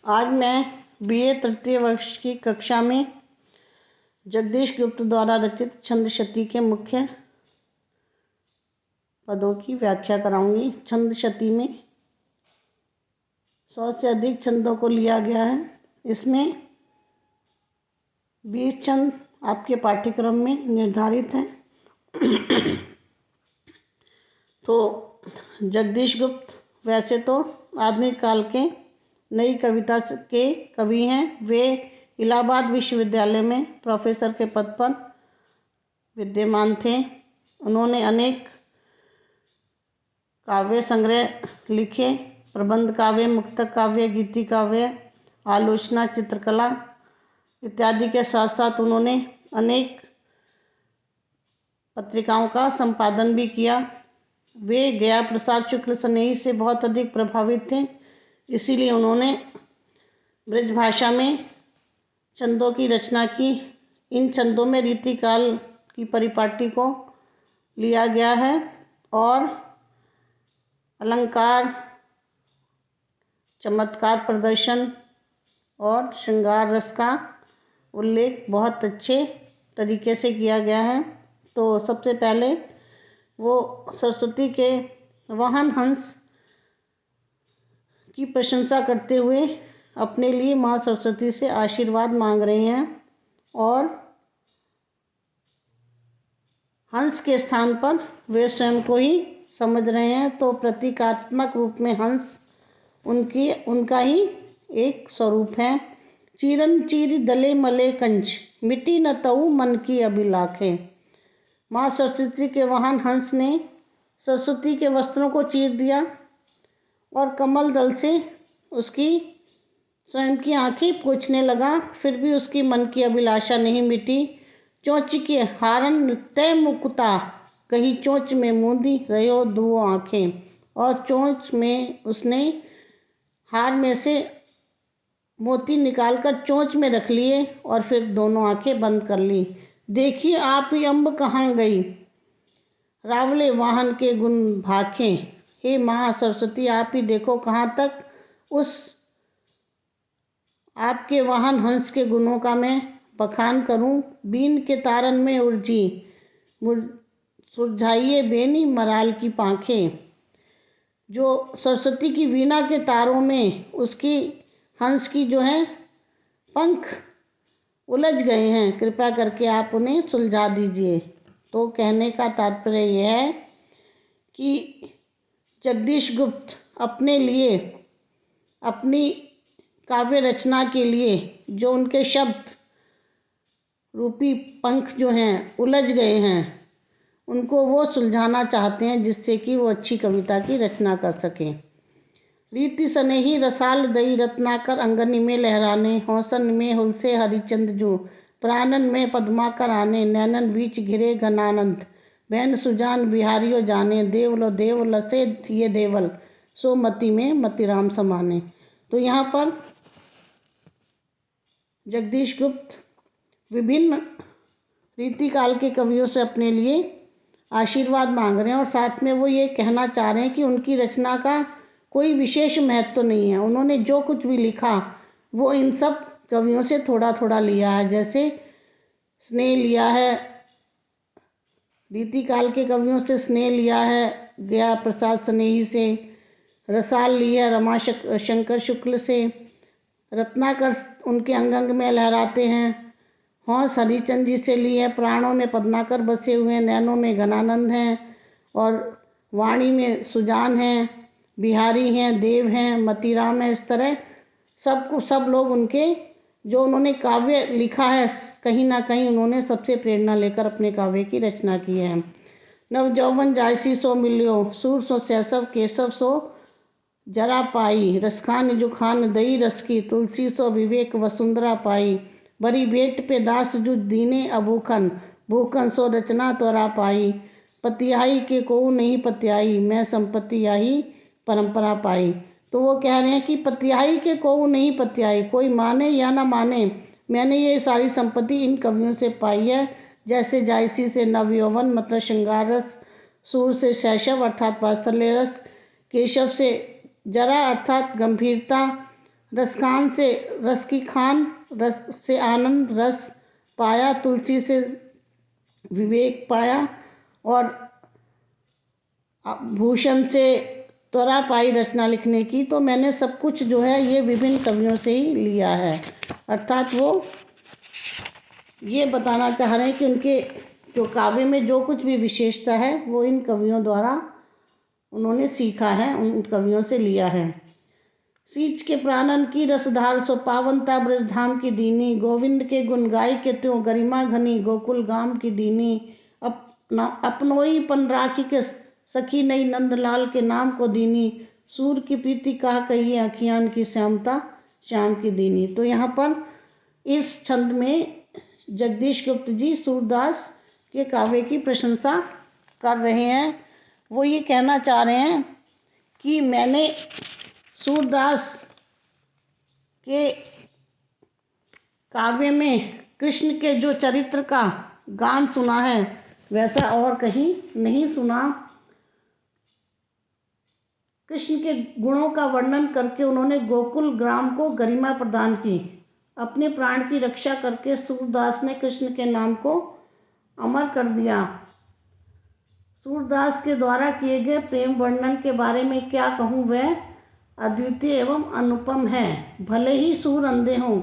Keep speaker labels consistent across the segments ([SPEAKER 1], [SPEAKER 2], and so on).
[SPEAKER 1] आज मैं बीए तृतीय वर्ष की कक्षा में जगदीश गुप्त द्वारा रचित छंदशती के मुख्य पदों की व्याख्या कराऊंगी। छंदशती में 100 से अधिक छंदों को लिया गया है। इसमें 20 छंद आपके पाठ्यक्रम में निर्धारित हैं। तो जगदीश गुप्त वैसे तो आधुनिक काल के नई कविता के कवि हैं। वे इलाहाबाद विश्वविद्यालय में प्रोफेसर के पद पर विद्यमान थे। उन्होंने अनेक काव्य संग्रह लिखे, प्रबंध काव्य, मुक्तक काव्य, गीति काव्य, आलोचना, चित्रकला इत्यादि के साथ साथ उन्होंने अनेक पत्रिकाओं का संपादन भी किया। वे गया प्रसाद शुक्ल स्नेही से बहुत अधिक प्रभावित थे, इसीलिए उन्होंने ब्रज भाषा में छंदों की रचना की। इन छंदों में रीतिकाल की परिपाटी को लिया गया है और अलंकार, चमत्कार प्रदर्शन और श्रृंगार रस का उल्लेख बहुत अच्छे तरीके से किया गया है। तो सबसे पहले वो सरस्वती के वाहन हंस की प्रशंसा करते हुए अपने लिए माँ सरस्वती से आशीर्वाद मांग रहे हैं और हंस के स्थान पर वे स्वयं को ही समझ रहे हैं। तो प्रतीकात्मक रूप में हंस उनका ही एक स्वरूप है। चीरन चीर दले मले कंच, मिटी न तऊ मन की अभिलाखे। माँ सरस्वती के वाहन हंस ने सरस्वती के वस्त्रों को चीर दिया और कमल दल से उसकी स्वयं की आंखें पोंछने लगा, फिर भी उसकी मन की अभिलाषा नहीं मिटी। चोंच के हारन तय मुकुता, कहीं चोंच में मूंदी रहो दो आंखें। और चोंच में उसने हार में से मोती निकालकर चोंच में रख लिए और फिर दोनों आंखें बंद कर ली। देखिए आप ही अम्ब कहाँ गई, रावले वाहन के गुण भाखें। हे माँ सरस्वती, आप ही देखो कहाँ तक उस आपके वाहन हंस के गुणों का मैं बखान करूं। बीन के तारन में उर्जी, सुरझाइए बेनी मराल की पांखें। जो सरस्वती की वीणा के तारों में उसकी हंस की जो है पंख उलझ गए हैं, कृपया करके आप उन्हें सुलझा दीजिए। तो कहने का तात्पर्य यह है कि जगदीश गुप्त अपने लिए, अपनी काव्य रचना के लिए जो उनके शब्द रूपी पंख जो हैं उलझ गए हैं, उनको वो सुलझाना चाहते हैं जिससे कि वो अच्छी कविता की रचना कर सकें। रीति स्नेही रसाल दई रत्नाकर, अंगनी में लहराने, हौसन में हुलसे हरिचंद जू, प्राणन में पद्माकर आने, नैनन बीच घिरे घनानंद, बहन सुजान बिहारियो जाने, देवलो देव लसे थिए देवल, सो मति में मतिराम समाने। तो यहाँ पर जगदीश गुप्त विभिन्न रीतिकाल के कवियों से अपने लिए आशीर्वाद मांग रहे हैं और साथ में वो ये कहना चाह रहे हैं कि उनकी रचना का कोई विशेष महत्व नहीं है। उन्होंने जो कुछ भी लिखा वो इन सब कवियों से थोड़ा थोड़ा लिया है। जैसे स्नेह लिया है, रीतिकाल के कवियों से स्नेह लिया है गया प्रसाद स्नेही से, रसाल ली है रमाशंकर शुक्ल से, रत्नाकर उनके अंग अंग में लहराते हैं, हौस हरिचंद जी से ली है, प्राणों में पद्माकर बसे हुए हैं, नैनों में घनानंद हैं और वाणी में सुजान हैं, बिहारी हैं, देव हैं, मतिराम है। इस तरह सब लोग उनके जो उन्होंने काव्य लिखा है कहीं ना कहीं उन्होंने सबसे प्रेरणा लेकर अपने काव्य की रचना की है। नव जौवन जायसी सो मिलियो, सूर सो शैशव केशव सो जरा पाई, रसखान जुखान दई रस की, तुलसी सो विवेक वसुंधरा पाई, बरी बेट पे दास जु दीने अभूखन, भूखन सो रचना त्वरा पाई, पतियाई के को नहीं पतियाई, मैं संपत्ति आई परंपरा पाई। तो वो कह रहे हैं कि पतियाई के को नहीं पतियाई, कोई माने या ना माने, मैंने ये सारी संपत्ति इन कवियों से पाई है। जैसे जायसी से नव यौवन मतलब श्रृंगार रस, सूर से शैशव अर्थात वात्सल्य रस, केशव से जरा अर्थात गंभीरता, रसखान से रस की खान, रस से आनंद रस पाया, तुलसी से विवेक पाया और भूषण से त्वरा पाई रचना लिखने की। तो मैंने सब कुछ जो है ये विभिन्न कवियों से ही लिया है। अर्थात वो ये बताना चाह रहे हैं कि उनके जो काव्य में जो कुछ भी विशेषता है वो इन कवियों द्वारा उन्होंने सीखा है, उन कवियों से लिया है। सींच के प्राणन की रसधार सो पावनता ब्रजधाम की दीनी, गोविंद के गुण गाई के त्यों गरिमा घनी, गोकुल गाम की दीनी, अपनोई पन राखी के सखी नई नंदलाल के नाम को दीनी, सूर की प्रीति कहा कहिए अखियान की श्यामता श्याम की दीनी। तो यहाँ पर इस छंद में जगदीश गुप्त जी सूरदास के काव्य की प्रशंसा कर रहे हैं। वो ये कहना चाह रहे हैं कि मैंने सूरदास के काव्य में कृष्ण के जो चरित्र का गान सुना है वैसा और कहीं नहीं सुना। कृष्ण के गुणों का वर्णन करके उन्होंने गोकुल ग्राम को गरिमा प्रदान की। अपने प्राण की रक्षा करके सूरदास ने कृष्ण के नाम को अमर कर दिया। सूरदास के द्वारा किए गए प्रेम वर्णन के बारे में क्या कहूँ, वह अद्वितीय एवं अनुपम है। भले ही सूर अंधे हों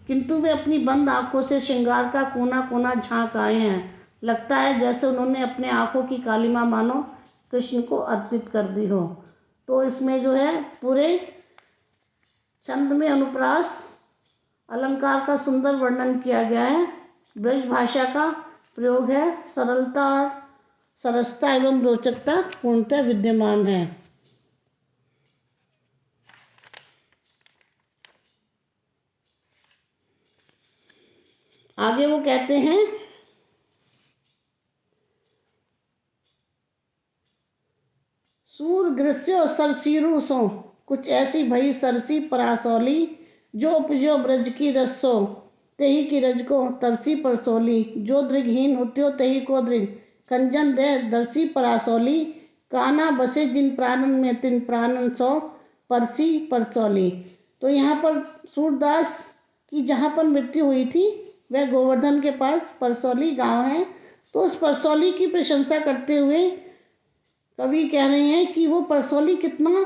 [SPEAKER 1] किंतु वे अपनी बंद आंखों से श्रृंगार का कोना कोना झांक आए हैं। लगता है जैसे उन्होंने अपने आंखों की कालिमा मानो कृष्ण को अर्पित कर दी हो। तो इसमें जो है पूरे छंद में अनुप्रास अलंकार का सुंदर वर्णन किया गया है। ब्रज भाषा का प्रयोग है। सरलता और सरसता एवं रोचकता पूर्णतः विद्यमान है। आगे वो कहते हैं, सूर गृस्यो सरसीरु सो, कुछ ऐसी भई सरसी परासौली, जो उपजो ब्रज की रसो तेही की रज को तरसी परसोली, जो दृगहीन होत्यो तेही को दृग खंजन दे दरसी परासौली, काना बसे जिन प्राणन में तिन प्राणन सो परसी परसौली। तो यहाँ पर सूरदास की जहाँ पर मृत्यु हुई थी वह गोवर्धन के पास परसौली गांव है। तो उस परसौली की प्रशंसा करते हुए कवि कह रहे हैं कि वो परसौली कितना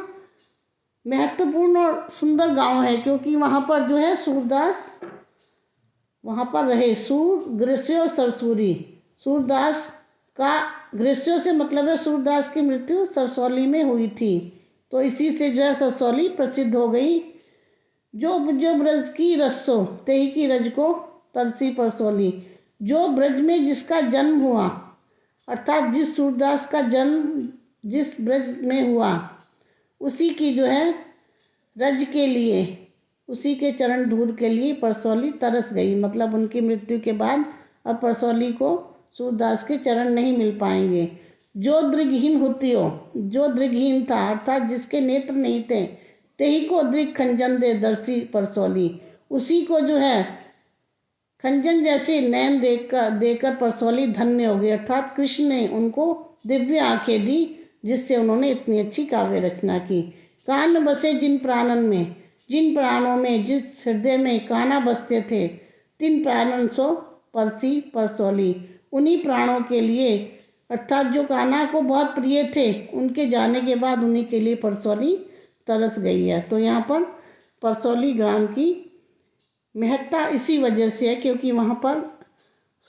[SPEAKER 1] महत्वपूर्ण और सुंदर गांव है, क्योंकि वहाँ पर जो है सूरदास वहाँ पर रहे। सूर गृस्यो सरसूरी, सूरदास का गृस्यो से मतलब है सूरदास की मृत्यु सरसौली में हुई थी। तो इसी से जो है सरसौली प्रसिद्ध हो गई। जो ब्रज की रसो तेही की रज को तरसी परसौली, जो ब्रज में जिसका जन्म हुआ, अर्थात जिस सूरदास का जन्म जिस ब्रज में हुआ उसी की जो है रज के लिए, उसी के चरण धूल के लिए परसौली तरस गई। मतलब उनकी मृत्यु के बाद अब परसौली को सूरदास के चरण नहीं मिल पाएंगे। जो दृगहीन होती हो, जो दृगहीन था अर्थात जिसके नेत्र नहीं थे, तेही को दृग खंजन दे दर्शी परसौली, उसी को जो है खंजन जैसे नैन देकर परसौली धन्य हो गई। अर्थात कृष्ण ने उनको दिव्य आंखें दी जिससे उन्होंने इतनी अच्छी काव्य रचना की। कान बसे जिन प्राणन में, जिन प्राणों में जिस हृदय में काना बसते थे, तिन प्राणन सो परसी परसौली, उन्हीं प्राणों के लिए अर्थात जो कान्हा को बहुत प्रिय थे उनके जाने के बाद उन्हीं के लिए परसौली तरस गई है। तो यहाँ पर परसौली ग्राम की महत्ता इसी वजह से है क्योंकि वहाँ पर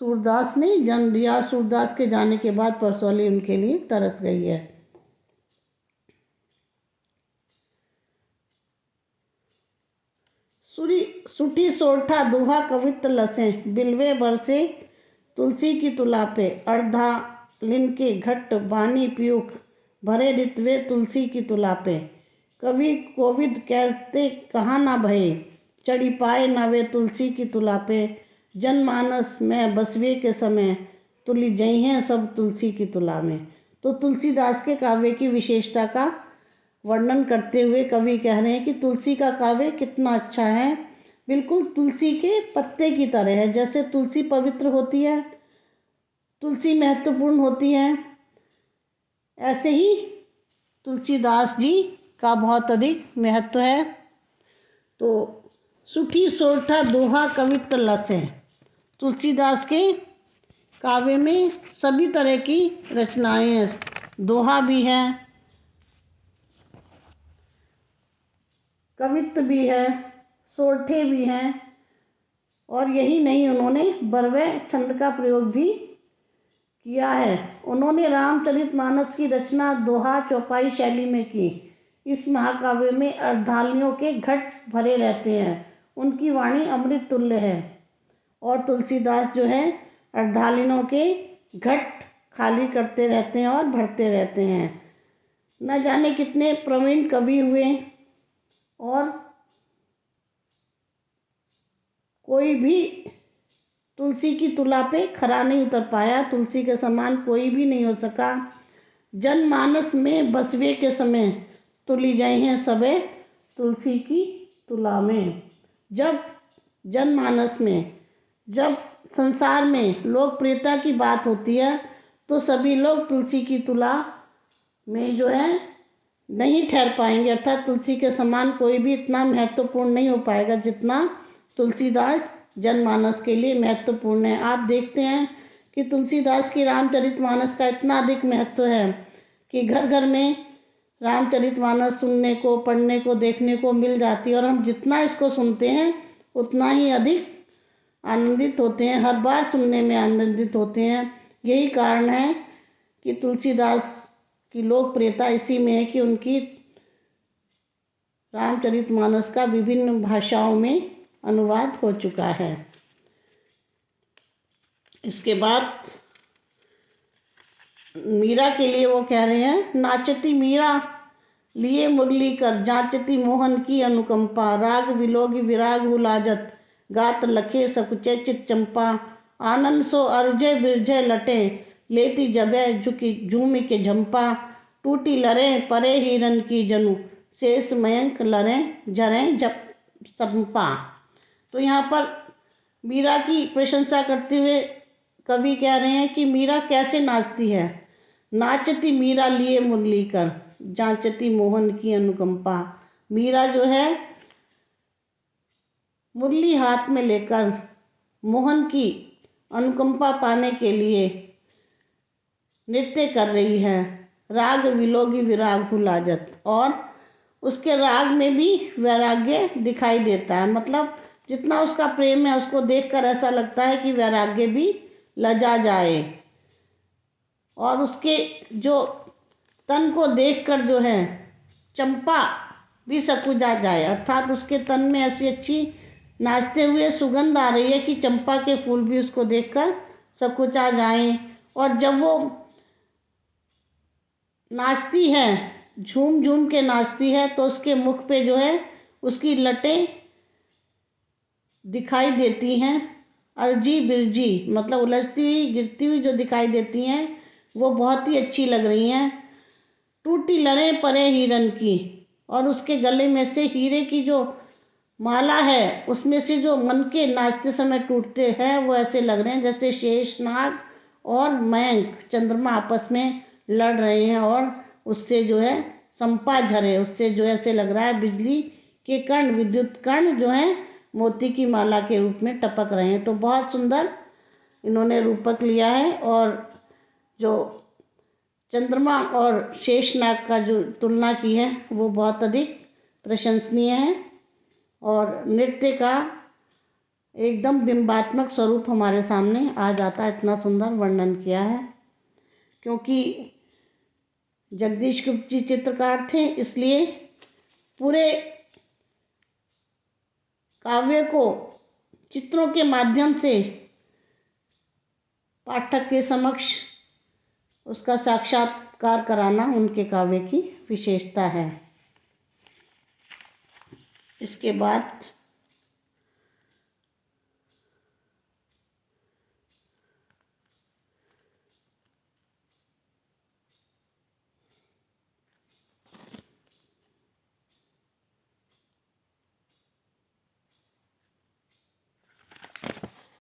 [SPEAKER 1] सूरदास ने जन्म लिया। सूरदास के जाने के बाद परसौली उनके लिए तरस गई है। सुटी सोरठा दुहा कवित्त लसें, बिलवे बरसे तुलसी की तुलापे, अर्धा लिनके घट बानी पीयूख, भरे ऋतवे तुलसी की तुलापे। कवि कोविद कहते कहाँ ना भये, चढ़ी पाए न वे तुलसी की तुलापे, जनमानस में बसवे के समय, तुली जई हैं सब तुलसी की तुला में। तो तुलसीदास के काव्य की विशेषता का वर्णन करते हुए कवि कह रहे हैं कि तुलसी का काव्य कितना अच्छा है, बिल्कुल तुलसी के पत्ते की तरह है। जैसे तुलसी पवित्र होती है, तुलसी महत्वपूर्ण होती है, ऐसे ही तुलसीदास जी का बहुत अधिक महत्व है। तो सुठी सोरठा दोहा कवित्व लस है। तुलसीदास के काव्य में सभी तरह की रचनाएं हैं, दोहा भी है, कवित्व भी है, सोरठे भी हैं, और यही नहीं, उन्होंने बरवे छंद का प्रयोग भी किया है। उन्होंने रामचरितमानस की रचना दोहा चौपाई शैली में की। इस महाकाव्य में अर्धालियों के घट भरे रहते हैं। उनकी वाणी अमृत तुल्य है। और तुलसीदास जो है अर्धालिनों के घट खाली करते रहते हैं और भरते रहते हैं। न जाने कितने प्रवीण कवि हुए और कोई भी तुलसी की तुला पे खरा नहीं उतर पाया। तुलसी के समान कोई भी नहीं हो सका। जनमानस में बसवे के समय तुली जाई हैं सबे तुलसी की तुला में। जब जनमानस में, जब संसार में लोकप्रियता की बात होती है तो सभी लोग तुलसी की तुला में जो है नहीं ठहर पाएंगे, अर्थात तुलसी के समान कोई भी इतना महत्वपूर्ण नहीं हो पाएगा जितना तुलसीदास जनमानस के लिए महत्वपूर्ण है। आप देखते हैं कि तुलसीदास की रामचरितमानस का इतना अधिक महत्व है कि घर घर में रामचरितमानस सुनने को, पढ़ने को, देखने को मिल जाती है। और हम जितना इसको सुनते हैं उतना ही अधिक आनंदित होते हैं, हर बार सुनने में आनंदित होते हैं। यही कारण है कि तुलसीदास की लोकप्रियता इसी में है कि उनकी रामचरितमानस का विभिन्न भाषाओं में अनुवाद हो चुका है। इसके बाद मीरा के लिए वो कह रहे हैं, नाचती मीरा लिए मुरली कर, जांचती मोहन की अनुकंपा, राग विलोगी विराग हुलाजत, गात लखे सकुचे चित चंपा, आनंद सो अरझे बिरझे लटे, लेती जबे झुकी झूमी के झंपा, टूटी लरे परे हिरन की जनु, शेष मयंक लरे जरे जप संपा। तो यहाँ पर मीरा की प्रशंसा करते हुए कवि कह रहे हैं कि मीरा कैसे नाचती है। नाचती मीरा लिए मुरली कर, जांचती मोहन की अनुकंपा। मीरा जो है मुरली हाथ में लेकर मोहन की अनुकंपा पाने के लिए नृत्य कर रही है। राग विलोगी विराग हुलाजत, और उसके राग में भी वैराग्य दिखाई देता है। मतलब जितना उसका प्रेम है उसको देखकर ऐसा लगता है कि वैराग्य भी लजा जाए। और उसके जो तन को देखकर जो है चंपा भी सकुचा जाए, अर्थात उसके तन में ऐसी अच्छी नाचते हुए सुगंध आ रही है कि चंपा के फूल भी उसको देखकर सकुचा जाएं। और जब वो नाचती है, झूम झूम के नाचती है, तो उसके मुख पे जो है उसकी लटें दिखाई देती हैं, अर्जी बिरजी, मतलब उलझती हुई गिरती हुई जो दिखाई देती हैं वो बहुत ही अच्छी लग रही हैं। टूटी लरें परे हिरन की, और उसके गले में से हीरे की जो माला है उसमें से जो मन के नाचते समय टूटते हैं वो ऐसे लग रहे हैं जैसे शेषनाग और मयंक चंद्रमा आपस में लड़ रहे हैं और उससे जो है संपा झरे, उससे जो ऐसे लग रहा है बिजली के कण, विद्युत कण जो हैं मोती की माला के रूप में टपक रहे हैं। तो बहुत सुंदर इन्होंने रूपक लिया है। और जो चंद्रमा और शेषनाग का जो तुलना की है वो बहुत अधिक प्रशंसनीय है। और नृत्य का एकदम बिंबात्मक स्वरूप हमारे सामने आ जाता है, इतना सुंदर वर्णन किया है। क्योंकि जगदीश गुप्त जी चित्रकार थे, इसलिए पूरे काव्य को चित्रों के माध्यम से पाठक के समक्ष उसका साक्षात्कार कराना उनके काव्य की विशेषता है। इसके बाद